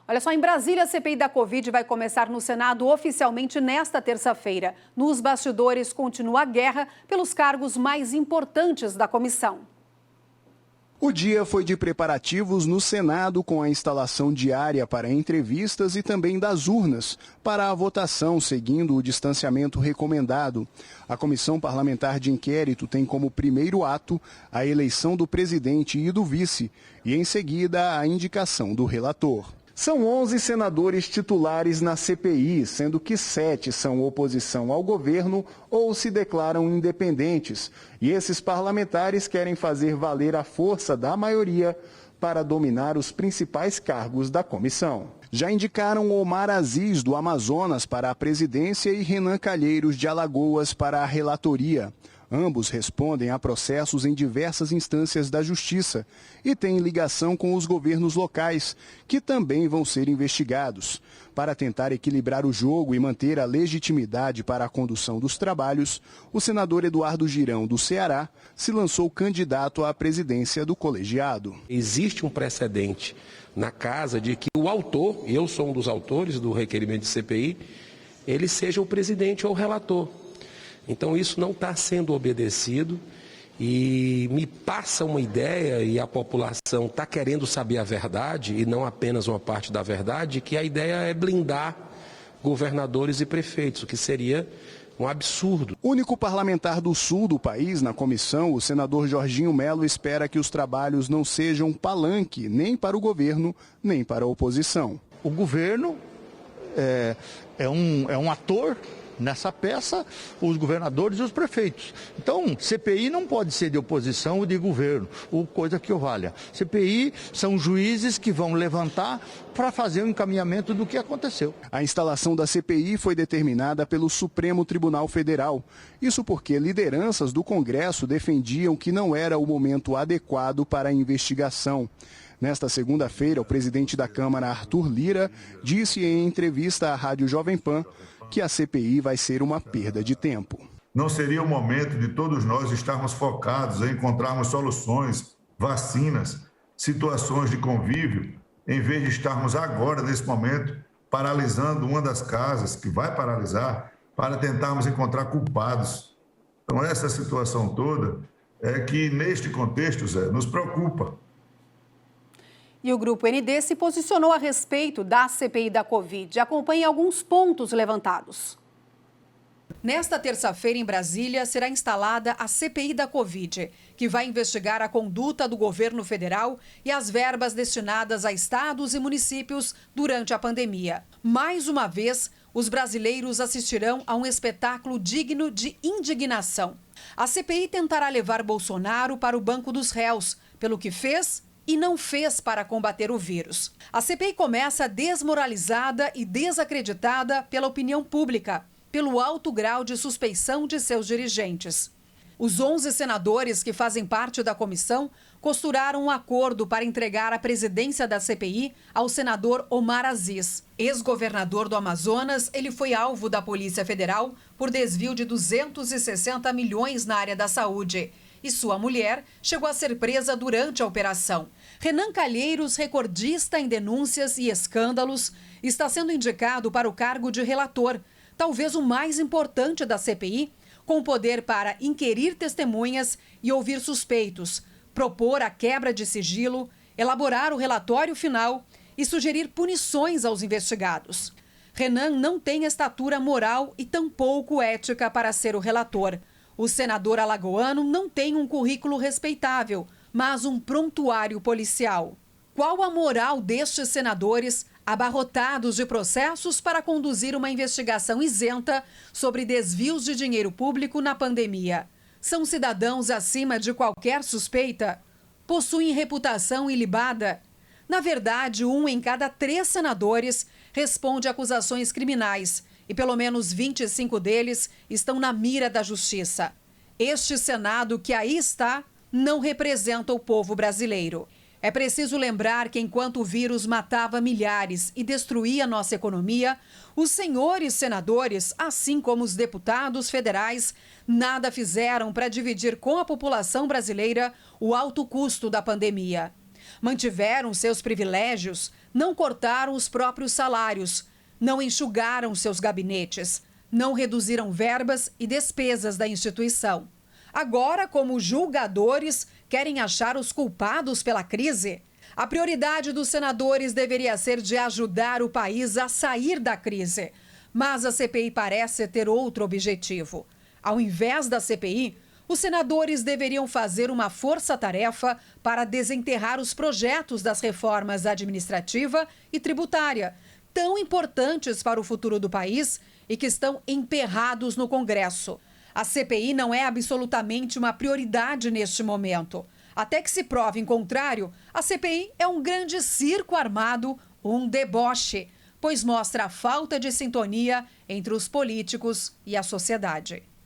Olha só, em Brasília, a CPI da Covid vai começar no Senado oficialmente nesta terça-feira. Nos bastidores, continua a guerra pelos cargos mais importantes da comissão. O dia foi de preparativos no Senado, com a instalação diária para entrevistas e também das urnas para a votação, seguindo o distanciamento recomendado. A Comissão Parlamentar de Inquérito tem como primeiro ato a eleição do presidente e do vice, e em seguida a indicação do relator. São 11 senadores titulares na CPI, sendo que 7 são oposição ao governo ou se declaram independentes. E esses parlamentares querem fazer valer a força da maioria para dominar os principais cargos da comissão. Já indicaram Omar Aziz, do Amazonas, para a presidência e Renan Calheiros, de Alagoas, para a relatoria. Ambos respondem a processos em diversas instâncias da Justiça e têm ligação com os governos locais, que também vão ser investigados. Para tentar equilibrar o jogo e manter a legitimidade para a condução dos trabalhos, o senador Eduardo Girão, do Ceará, se lançou candidato à presidência do colegiado. Existe um precedente na casa de que o autor, eu sou um dos autores do requerimento de CPI, ele seja o presidente ou o relator. Então isso não está sendo obedecido e me passa uma ideia, e a população está querendo saber a verdade, e não apenas uma parte da verdade, que a ideia é blindar governadores e prefeitos, o que seria um absurdo. Único parlamentar do sul do país na comissão, o senador Jorginho Melo espera que os trabalhos não sejam palanque nem para o governo, nem para a oposição. O governo é um ator nessa peça, os governadores e os prefeitos. Então, CPI não pode ser de oposição ou de governo, ou coisa que o valha. CPI são juízes que vão levantar para fazer o encaminhamento do que aconteceu. A instalação da CPI foi determinada pelo Supremo Tribunal Federal. Isso porque lideranças do Congresso defendiam que não era o momento adequado para a investigação. Nesta segunda-feira, o presidente da Câmara, Arthur Lira, disse em entrevista à Rádio Jovem Pan que a CPI vai ser uma perda de tempo. Não seria o momento de todos nós estarmos focados em encontrarmos soluções, vacinas, situações de convívio, em vez de estarmos agora, nesse momento, paralisando uma das casas, que vai paralisar, para tentarmos encontrar culpados. Então, essa situação toda é que, neste contexto, Zé, nos preocupa. E o Grupo ND se posicionou a respeito da CPI da Covid. Acompanhe alguns pontos levantados. Nesta terça-feira, em Brasília, será instalada a CPI da Covid, que vai investigar a conduta do governo federal e as verbas destinadas a estados e municípios durante a pandemia. Mais uma vez, os brasileiros assistirão a um espetáculo digno de indignação. A CPI tentará levar Bolsonaro para o banco dos réus, pelo que fez e não fez para combater o vírus. A CPI começa desmoralizada e desacreditada pela opinião pública, pelo alto grau de suspeição de seus dirigentes. Os 11 senadores que fazem parte da comissão costuraram um acordo para entregar a presidência da CPI ao senador Omar Aziz. Ex-governador do Amazonas, ele foi alvo da Polícia Federal por desvio de 260 milhões na área da saúde. E sua mulher chegou a ser presa durante a operação. Renan Calheiros, recordista em denúncias e escândalos, está sendo indicado para o cargo de relator, talvez o mais importante da CPI, com poder para inquirir testemunhas e ouvir suspeitos, propor a quebra de sigilo, elaborar o relatório final e sugerir punições aos investigados. Renan não tem estatura moral e tampouco ética para ser o relator. O senador alagoano não tem um currículo respeitável, mas um prontuário policial. Qual a moral destes senadores abarrotados de processos para conduzir uma investigação isenta sobre desvios de dinheiro público na pandemia? São cidadãos acima de qualquer suspeita? Possuem reputação ilibada? Na verdade, 1 em cada 3 senadores responde a acusações criminais e pelo menos 25 deles estão na mira da justiça. Este Senado que aí está não representa o povo brasileiro. É preciso lembrar que enquanto o vírus matava milhares e destruía nossa economia, os senhores senadores, assim como os deputados federais, nada fizeram para dividir com a população brasileira o alto custo da pandemia. Mantiveram seus privilégios, não cortaram os próprios salários, não enxugaram seus gabinetes, não reduziram verbas e despesas da instituição. Agora, como julgadores, querem achar os culpados pela crise? A prioridade dos senadores deveria ser de ajudar o país a sair da crise. Mas a CPI parece ter outro objetivo. Ao invés da CPI, os senadores deveriam fazer uma força-tarefa para desenterrar os projetos das reformas administrativa e tributária, tão importantes para o futuro do país e que estão emperrados no Congresso. A CPI não é absolutamente uma prioridade neste momento. Até que se prove em contrário, a CPI é um grande circo armado, um deboche, pois mostra a falta de sintonia entre os políticos e a sociedade.